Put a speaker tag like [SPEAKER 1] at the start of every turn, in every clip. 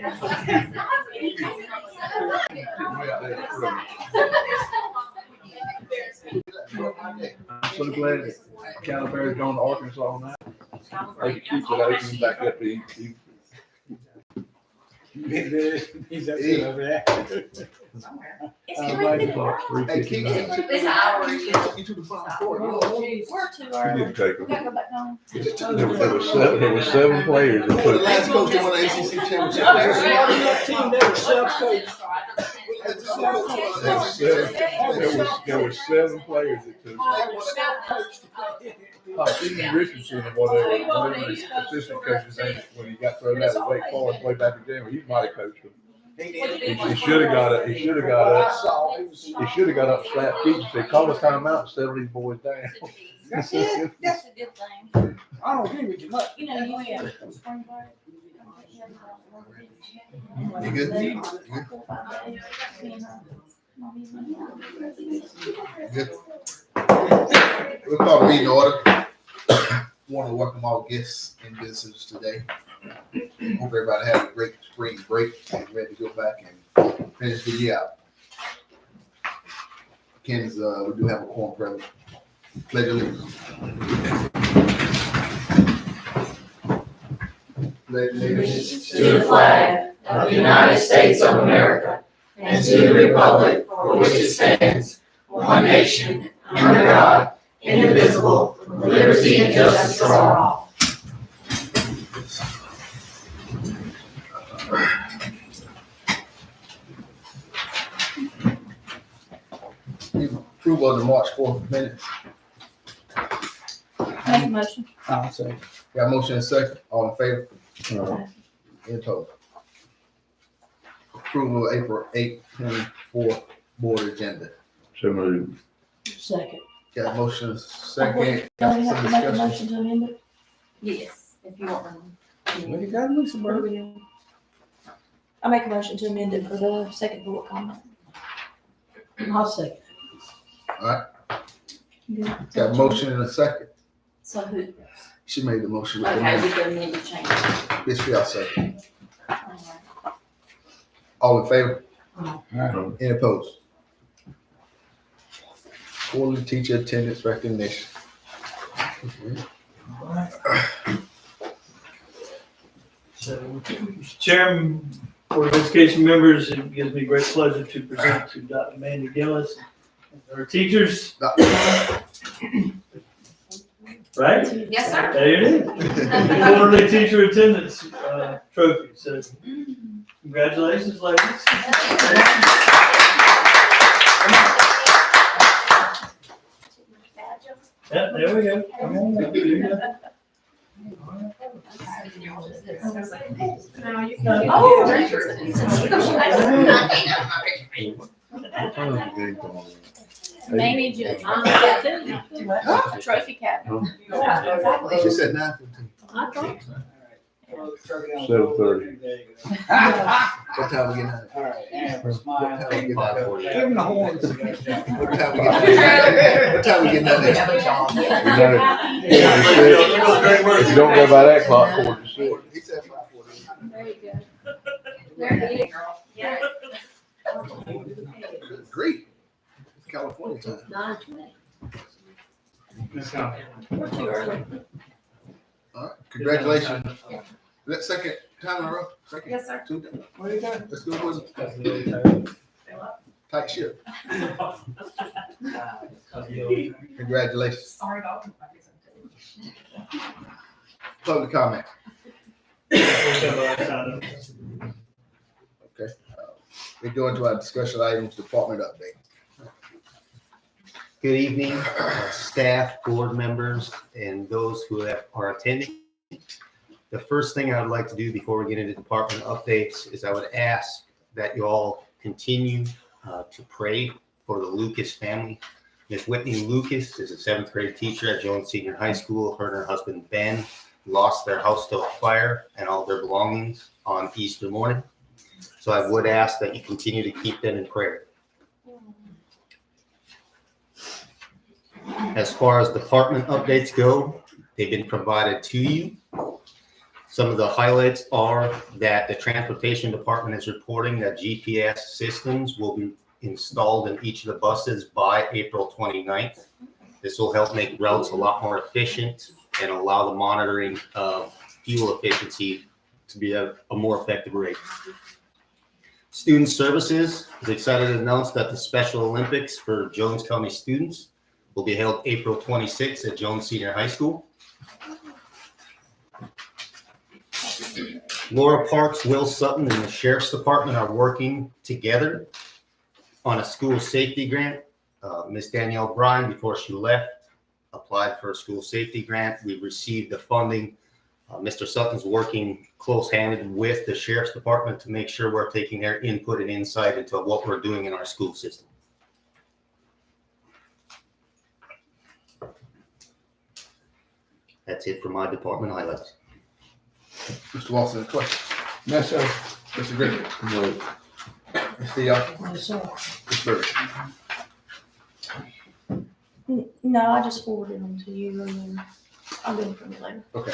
[SPEAKER 1] I'm so glad that Calaveras going to Arkansas now. They can keep it open back up to eat.
[SPEAKER 2] He's up there over there.
[SPEAKER 1] It's
[SPEAKER 3] Into the Final Four.
[SPEAKER 4] We're too early.
[SPEAKER 1] didn't take
[SPEAKER 4] We
[SPEAKER 1] them.
[SPEAKER 4] gotta go back home.
[SPEAKER 1] There was seven players that
[SPEAKER 3] The
[SPEAKER 1] took
[SPEAKER 3] last coach that won the ACC championship.
[SPEAKER 2] Team that was self-coached.
[SPEAKER 1] There were seven players that took Stephen Richardson and whatever his assistant coach's name when he got thrown out of Wake Forest way back in January. He might have coached him. He should have got up. He should have got up, slapped feet, and said, "Call a timeout and settle these boys down."
[SPEAKER 4] That's a good thing.
[SPEAKER 2] I don't agree with you much.
[SPEAKER 4] You know, you have spring break.
[SPEAKER 3] You good? Good. We'll call the meeting order. Want to welcome all guests and visitors today. Hope everybody had a great spring break and ready to go back and finish the year out. Ken's, we do have a quorum present. Pledge allegiance. Pledge allegiance
[SPEAKER 5] to the flag of the United States of America and to the republic for which it stands, one nation, under God, indivisible, with liberty and justice for all.
[SPEAKER 3] Approval of the March 4th minutes.
[SPEAKER 4] Make a motion.
[SPEAKER 2] I'll say.
[SPEAKER 3] Got a motion and a second. All in favor? Any opposed? Approval of April 8th, 2024 board agenda.
[SPEAKER 1] So moved.
[SPEAKER 4] Second.
[SPEAKER 3] Got a motion and a second.
[SPEAKER 4] Don't we
[SPEAKER 3] Got
[SPEAKER 4] have
[SPEAKER 3] some
[SPEAKER 4] to make a
[SPEAKER 3] discussion.
[SPEAKER 4] motion to amend it?
[SPEAKER 5] Yes, if you want one.
[SPEAKER 2] Well, you got Lisa
[SPEAKER 4] What do
[SPEAKER 2] Bird.
[SPEAKER 4] we do? I make a motion to amend it for the second bullet comment. I'll second.
[SPEAKER 3] Got a motion and a second.
[SPEAKER 5] So who,
[SPEAKER 3] She made the motion. with the
[SPEAKER 5] okay,
[SPEAKER 3] name.
[SPEAKER 5] we can need to change it.
[SPEAKER 3] Ms. Field second.
[SPEAKER 5] All right.
[SPEAKER 3] All in favor?
[SPEAKER 1] Um,
[SPEAKER 3] Any opposed? Quarterly teacher attendance recognition.
[SPEAKER 6] So, Mr. Chairman, Board of Education members, it gives me great pleasure to present to Dr. Mandy Gillis and her teachers. Right?
[SPEAKER 5] Yes, sir.
[SPEAKER 6] There it is. Quarterly teacher attendance trophy. So congratulations, ladies. Yeah, there we go. Come on. There you go.
[SPEAKER 4] Mamie Judge. Trophy captain.
[SPEAKER 3] She said 9:15.
[SPEAKER 4] I thought.
[SPEAKER 1] 7:30.
[SPEAKER 3] What time we getting out?
[SPEAKER 2] All right, Amber,
[SPEAKER 3] What
[SPEAKER 2] smile.
[SPEAKER 3] time we getting out?
[SPEAKER 2] Give him the horns.
[SPEAKER 3] What time we getting out? What time we getting out?
[SPEAKER 1] If you don't go by that clock, court is short.
[SPEAKER 3] He said 5:40.
[SPEAKER 4] There you go. There you
[SPEAKER 3] Good grief. It's California time.
[SPEAKER 5] 9:20.
[SPEAKER 4] We're too early.
[SPEAKER 3] All right, congratulations. That second time in a row? Second?
[SPEAKER 5] Yes, sir.
[SPEAKER 3] Two?
[SPEAKER 2] What do you got?
[SPEAKER 3] Let's go with it. Tight ship. Congratulations.
[SPEAKER 5] Sorry about
[SPEAKER 3] Public comment. Okay. We go into our discussion items, department update.
[SPEAKER 7] Good evening, staff, board members, and those who are attending. The first thing I would like to do before we get into department updates is I would ask that you all continue to pray for the Lucas family. Ms. Whitney Lucas is a 7th grade teacher at Jones Senior High School. Her and her husband Ben lost their house to a fire and all their belongings on Easter morning. So I would ask that you continue to keep them in prayer. As far as department updates go, they've been provided to you. Some of the highlights are that the transportation department is reporting that GPS systems will be installed in each of the buses by April 29th. This will help make routes a lot more efficient and allow the monitoring of fuel efficiency to be at a more effective rate. Student Services is excited to announce that the Special Olympics for Jones County students will be held April 26th at Jones Senior High School. Laura Parks, Will Sutton, and the Sheriff's Department are working together on a school safety grant. Miss Danielle Bryan, before she left, applied for a school safety grant. We received the funding. Mr. Sutton's working close-handed with the Sheriff's Department to make sure we're taking their input and insight into what we're doing in our school system. That's it for my department highlights.
[SPEAKER 3] Mr. Watson, a question.
[SPEAKER 2] No, sir.
[SPEAKER 3] Mr. Griffin.
[SPEAKER 1] No.
[SPEAKER 3] Mr.
[SPEAKER 4] Yes, sir.
[SPEAKER 3] Bird.
[SPEAKER 4] No, I just forwarded them to you and then I'll get them from you later.
[SPEAKER 3] Okay.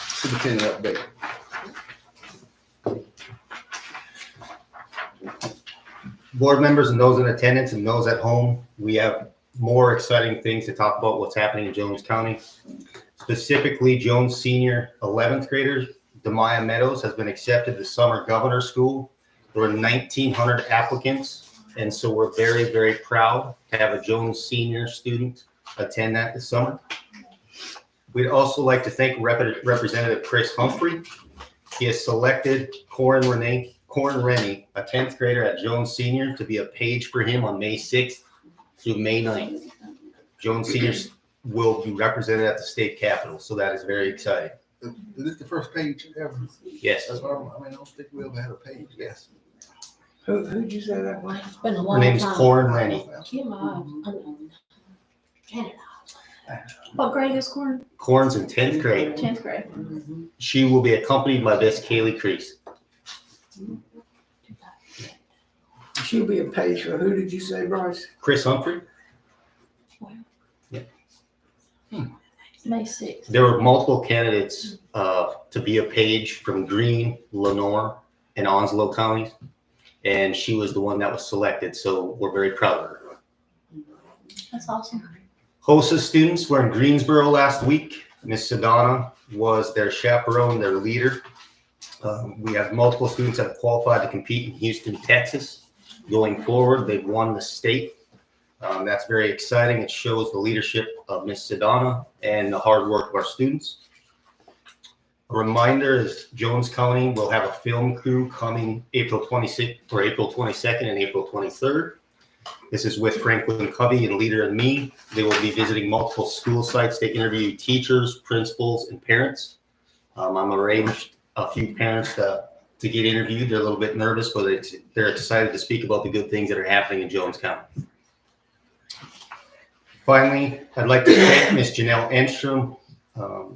[SPEAKER 3] Superintendent update.
[SPEAKER 7] Board members and those in attendance and those at home, we have more exciting things to talk about what's happening in Jones County. Specifically, Jones Senior 11th graders, Demaya Meadows, has been accepted to Summer Governor School. There were 1,900 applicants, and so we're very, very proud to have a Jones Senior student attend that this summer. We'd also like to thank Representative Chris Humphrey. He has selected Corin Rennie, a 10th grader at Jones Senior, to be a page for him on May 6th through May 9th. Jones Seniors will be represented at the state capitol, so that is very exciting.
[SPEAKER 3] Is this the first page ever?
[SPEAKER 7] Yes.
[SPEAKER 3] That's what I don't think we ever had a page, yes.
[SPEAKER 2] Who'd you say that was?
[SPEAKER 4] It's been a
[SPEAKER 7] Her
[SPEAKER 4] long
[SPEAKER 7] name's
[SPEAKER 4] time.
[SPEAKER 7] Corin Rennie.
[SPEAKER 4] Kim, Canada. What grade is Corin?
[SPEAKER 7] Corin's in 10th grade.
[SPEAKER 4] 10th grade.
[SPEAKER 7] She will be accompanied by Miss Kaylee Crease.
[SPEAKER 2] She'll be a page for who did you say, Bryce?
[SPEAKER 7] Chris Humphrey.
[SPEAKER 4] May 6th.
[SPEAKER 7] There were multiple candidates to be a page from Greene, Lenore, and Onslow counties, and she was the one that was selected, so we're very proud of her.
[SPEAKER 4] That's awesome.
[SPEAKER 7] HOSA students were in Greensboro last week. Miss Sedana was their chaperone, their leader. We have multiple students that have qualified to compete in Houston, Texas. Going forward, they've won the state. That's very exciting. It shows the leadership of Miss Sedana and the hard work of our students. A reminder is Jones County will have a film crew coming April 26th or April 22nd and April 23rd. This is with Franklin Covey and Leader and me. They will be visiting multiple school sites to interview teachers, principals, and parents. I'm arranged a few parents to get interviewed. They're a little bit nervous, but they're excited to speak about the good things that are happening in Jones County. Finally, I'd like to thank Ms. Janelle Enstrom.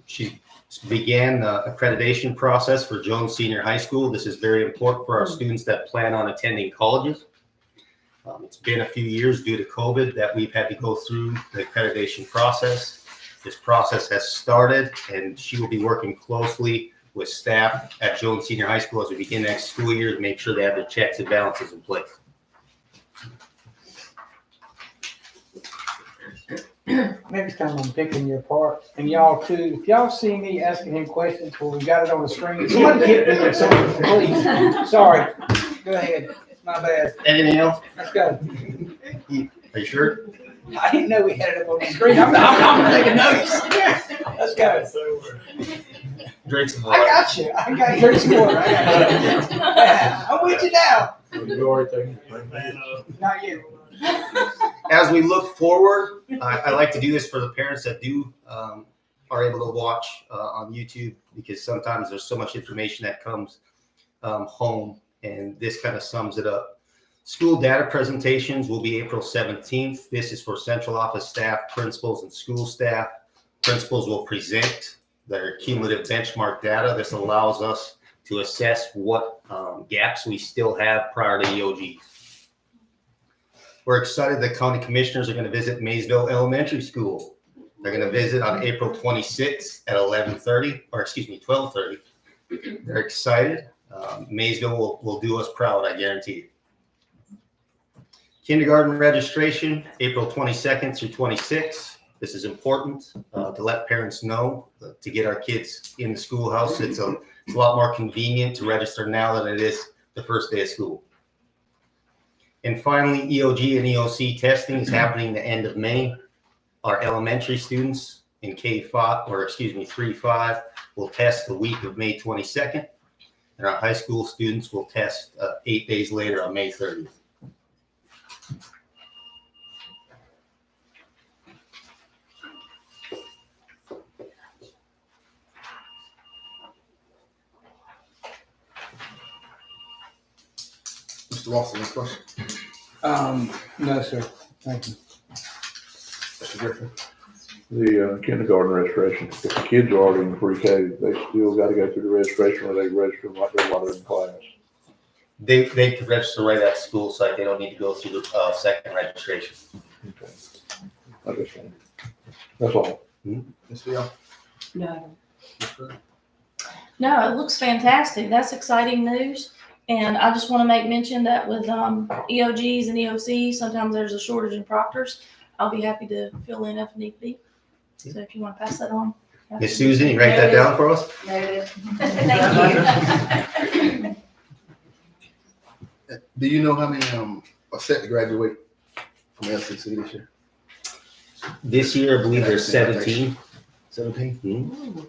[SPEAKER 7] She began the accreditation process for Jones Senior High School. This is very important for our students that plan on attending colleges. It's been a few years due to COVID that we've had to go through the accreditation process. This process has started, and she will be working closely with staff at Jones Senior High School as we begin next school year to make sure they have their checks and balances in place.
[SPEAKER 2] Next time I'm picking you apart, and y'all too, if y'all see me asking him questions where we got it on the screen, somebody get me there, somebody, please. Sorry, go ahead, my bad,
[SPEAKER 7] Anything else?
[SPEAKER 2] let's go.
[SPEAKER 7] Are you sure?
[SPEAKER 2] I didn't know we had it up on the screen, I'm taking notes. Let's go.
[SPEAKER 7] Drink some
[SPEAKER 2] I
[SPEAKER 7] water.
[SPEAKER 2] got you, I got your score, I got you. I'm with you now.
[SPEAKER 1] You already taken?
[SPEAKER 2] Not yet.
[SPEAKER 7] As we look forward, I like to do this for the parents that are able to watch on YouTube, because sometimes there's so much information that comes home, and this kind of sums it up. School data presentations will be April 17th. This is for central office staff, principals, and school staff. Principals will present their cumulative benchmark data. This allows us to assess what gaps we still have prior to EOGs. We're excited that county commissioners are going to visit Maysville Elementary School. They're going to visit on April 26th at 12:30. They're excited. Maysville will do us proud, I guarantee you. Kindergarten registration, April 22nd through 26th. This is important to let parents know to get our kids in the schoolhouse. It's a lot more convenient to register now than it is the first day of school. And finally, EOG and EOC testing is happening the end of May. Our elementary students in K-5, 3-5 will test the week of May 22nd. And our high school students will test 8 days later on May 30th.
[SPEAKER 3] Mr. Lawson, any questions?
[SPEAKER 2] No, sir. Thank you.
[SPEAKER 3] Mr. Griffin?
[SPEAKER 1] The kindergarten registration, if the kids are already in pre-K, they still got to go through the registration, or they register while they're in class.
[SPEAKER 7] They can register right at the school site. They don't need to go through the second registration.
[SPEAKER 1] Okay. Understand. That's all.
[SPEAKER 3] Ms. Leon?
[SPEAKER 4] No.
[SPEAKER 3] Ms. Griffin?
[SPEAKER 4] No, it looks fantastic. That's exciting news. And I just want to make mention that with EOGs and EOCs, sometimes there's a shortage in proctors. I'll be happy to fill in if need be. So if you want to pass that on.
[SPEAKER 7] Miss Susan, you write that down for us?
[SPEAKER 4] Noted.
[SPEAKER 5] Thank you.
[SPEAKER 3] Do you know how many are set to graduate from LCC this year?
[SPEAKER 7] This year, I believe there's 17.
[SPEAKER 3] 17?
[SPEAKER 7] Hmm.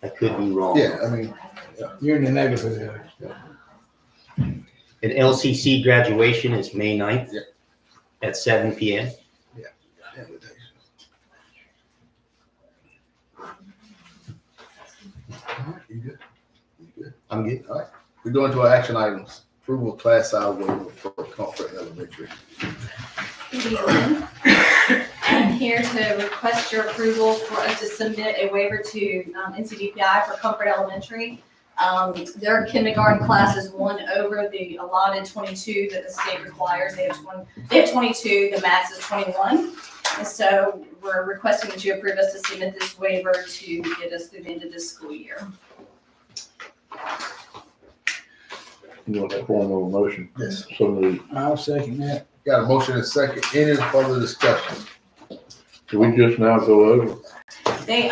[SPEAKER 7] I could be wrong.
[SPEAKER 3] Yeah, I mean,
[SPEAKER 2] You're in the neighborhood.
[SPEAKER 7] And LCC graduation is May 9th
[SPEAKER 3] Yeah.
[SPEAKER 7] at 7 p.m.
[SPEAKER 3] You good? You good?
[SPEAKER 7] I'm good.
[SPEAKER 3] All right. We go into our action items. Approval of class size waiver for Comfort Elementary.
[SPEAKER 5] Good evening. I'm here to request your approval for us to submit a waiver to NCDPI for Comfort Elementary. Their kindergarten class is one over the allotted 22 that the state requires. They have 22, the max is 21. And so we're requesting that you approve us to submit this waiver to get us through the end of this school year.
[SPEAKER 1] You want that form of a motion?
[SPEAKER 3] Yes.
[SPEAKER 1] So moved.
[SPEAKER 2] I'll second that.
[SPEAKER 3] Got a motion and a second. Any further discussion?
[SPEAKER 1] Did we just now go over?
[SPEAKER 5] They've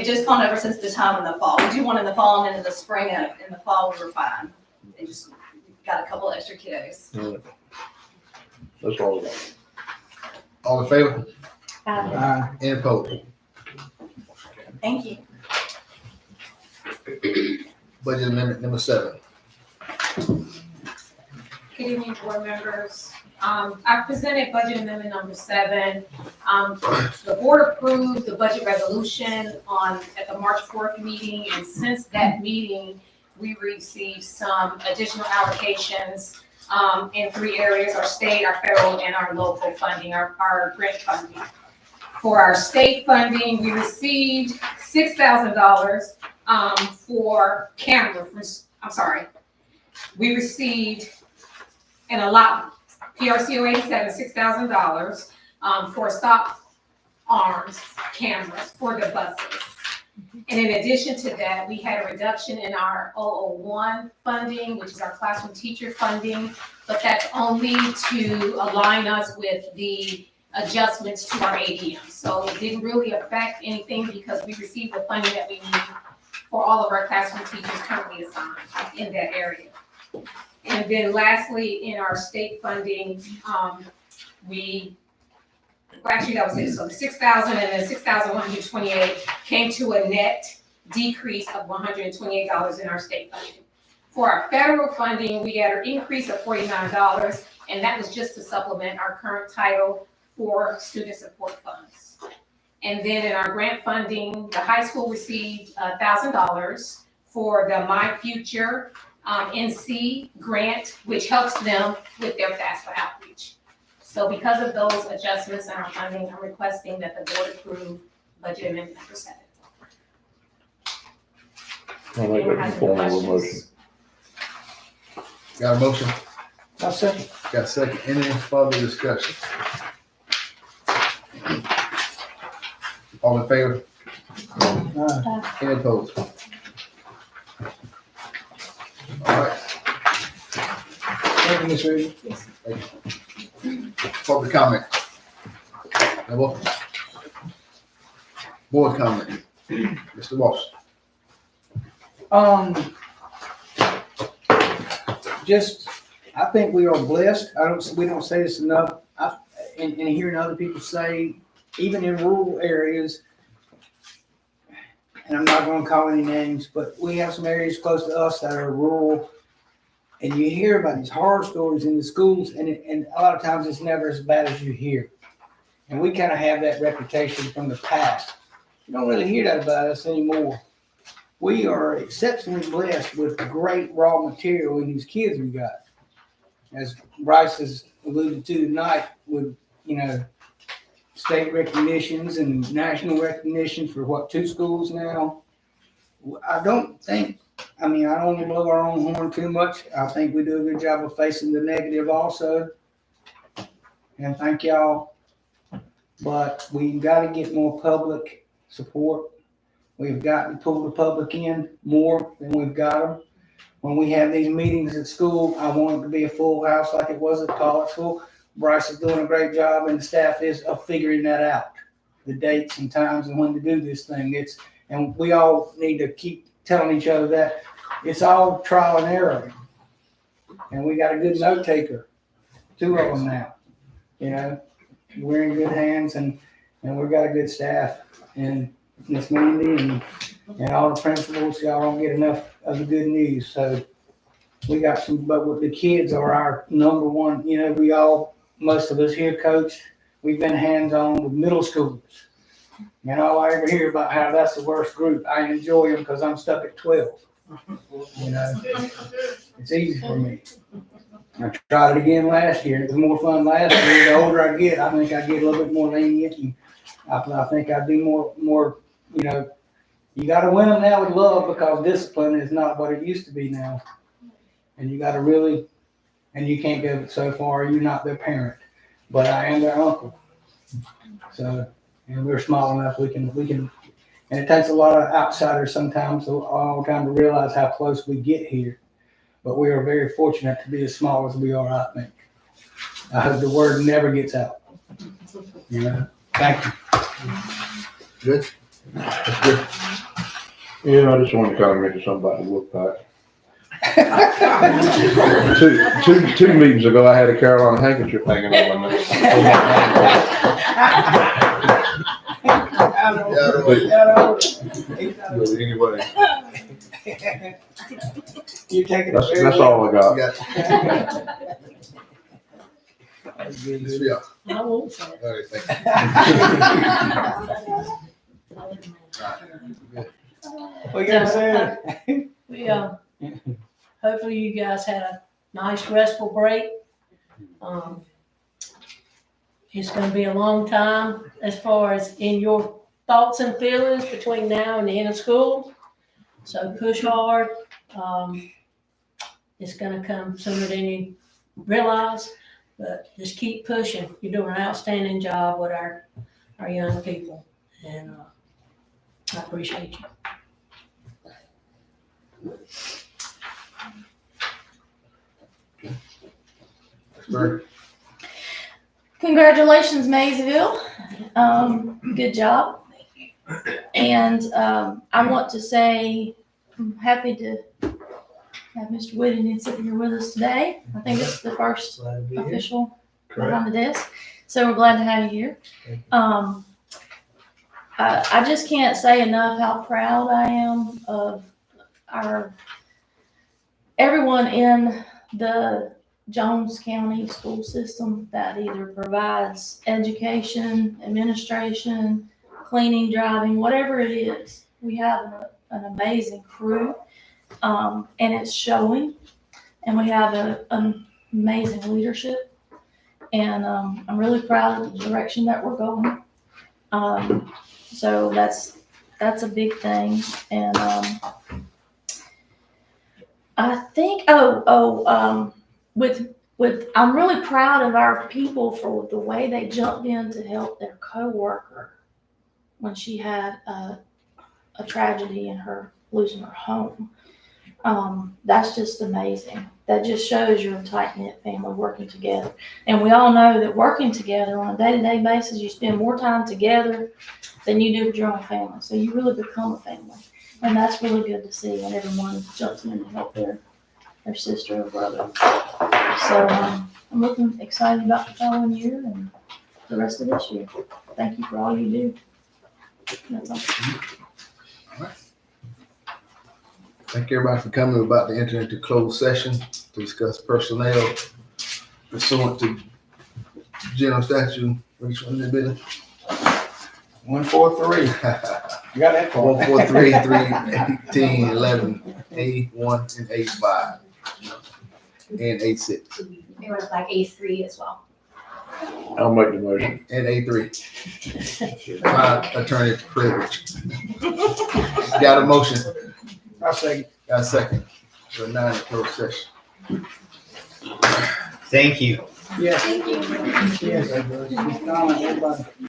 [SPEAKER 5] just gone over since the time in the fall. We do one in the fall and then in the spring. In the fall, we were fine. They just got a couple extra kiddos.
[SPEAKER 1] That's all.
[SPEAKER 3] All in favor? Any opposed?
[SPEAKER 5] Thank you.
[SPEAKER 3] Budget amendment number 7.
[SPEAKER 8] Good evening, board members. I presented budget amendment number 7. The board approved the budget resolution at the March 4th meeting, and since that meeting, we received some additional allocations in 3 areas: our state, our federal, and our local funding, our grant funding. For our state funding, we received $6,000 for cameras. We received an allotment, PRCO 87, $6,000 for stop arms cameras for the buses. And in addition to that, we had a reduction in our 001 funding, which is our classroom teacher funding, but that's only to align us with the adjustments to our ADM. So it didn't really affect anything because we received the funding that we need for all of our classroom teachers currently assigned in that area. And then lastly, in our state funding, that was it. So the 6,000 and then 6,128 came to a net decrease of $128 in our state funding. For our federal funding, we had an increase of $49, and that was just to supplement our current Title IV student support funds. And then in our grant funding, the high school received $1,000 for the My Future NC grant, which helps them with their FAFSA outreach. So because of those adjustments in our funding, I'm requesting that the board approve budget amendment number 7.
[SPEAKER 1] I'll make that in the form of a motion.
[SPEAKER 3] Got a motion?
[SPEAKER 2] I'll second.
[SPEAKER 3] Got a second. Any further discussion? All in favor? Any opposed? All right,
[SPEAKER 2] Thank you, Ms. Reed.
[SPEAKER 3] public comment. Number? Board comment. Mr. Walsh.
[SPEAKER 2] Just, I think we are blessed. We don't say this enough. And hearing other people say, even in rural areas, and I'm not gonna call any names, but we have some areas close to us that are rural. And you hear about these horror stories in the schools, and a lot of times it's never as bad as you hear. And we kind of have that reputation from the past. You don't really hear that about us anymore. We are exceptionally blessed with great raw material in these kids we got. As Bryce has alluded to tonight, with, state recognitions and national recognition for 2 schools now. I don't want to blow our own horn too much. I think we do a good job of facing the negative also. And thank y'all. But we've got to get more public support. We've got to pull the public in more than we've got them. When we have these meetings at school, I want it to be a full house like it was at College School. Bryce is doing a great job, and the staff is of figuring that out, the dates and times and when to do this thing. And we all need to keep telling each other that it's all trial and error. And we got a good note taker, 2 of them now. We're in good hands, and we've got a good staff. And Miss Mandy and all the principals, y'all don't get enough of the good news. So we got some, but with the kids are our number one. Most of us here coach, we've been hands-on with middle schoolers. And all I ever hear about how that's the worst group. I enjoy them because I'm stuck at 12. It's easy for me. I tried it again last year. It was more fun last year. The older I get, I think I get a little bit more lenient, and I think I'd be more. You got to win them now with love, because discipline is not what it used to be now. And you got to really, and you can't go so far. You're not their parent, but I am their uncle. So, and we're small enough we can, and it takes a lot of outsiders sometimes all the time to realize how close we get here. But we are very fortunate to be as small as we are, I think. I hope the word never gets out. Thank you.
[SPEAKER 3] Good? That's good.
[SPEAKER 1] I just wanted to kind of mention something about the wolf pack. two meetings ago, I had a Carolina handkerchief hanging on my neck. But anyway,
[SPEAKER 2] You take it.
[SPEAKER 1] that's all I got.
[SPEAKER 3] Ms. Fields.
[SPEAKER 5] I won't say it.
[SPEAKER 3] All right, thank you.
[SPEAKER 2] We got to say
[SPEAKER 5] We, hopefully you guys had a nice restful break. It's gonna be a long time as far as in your thoughts and feelings between now and the end of school. So push hard. It's gonna come sooner than you realize, but just keep pushing. You're doing an outstanding job with our young people, and I appreciate you.
[SPEAKER 3] Sorry.
[SPEAKER 4] Congratulations, Maysville. Good job. And I want to say I'm happy to have Mr. Whittington sitting here with us today. I think it's the first official behind the desk. So we're glad to have you here. I just can't say enough how proud I am of everyone in the Jones County school system that either provides education, administration, cleaning, driving, whatever it is. We have an amazing crew, and it's showing. And we have an amazing leadership, and I'm really proud of the direction that we're going. So that's a big thing, and I think, I'm really proud of our people for the way they jumped in to help their coworker when she had a tragedy in her losing her home. That's just amazing. That just shows you're a tight-knit family working together. And we all know that working together on a day-to-day basis, you spend more time together than you do with your own family. So you really become a family. And that's really good to see when everyone jumps in to help their sister or brother. So I'm looking excited about the following year and the rest of this year. Thank you for all you do. That's all.
[SPEAKER 3] Thank everybody for coming. We're about to enter into closed session to discuss personnel pursuant to general statute. Which one is it?
[SPEAKER 2] 143. You got that part.
[SPEAKER 3] 143, 318, 11, A1, and A5, and A6,
[SPEAKER 8] It was like A3 as well.
[SPEAKER 1] I'll make the motion.
[SPEAKER 3] and A3. My attorney privilege. Got a motion?
[SPEAKER 2] I'll say,
[SPEAKER 3] Got a second? We're now in closed session.
[SPEAKER 7] Thank you.
[SPEAKER 2] yes. Yes, everybody.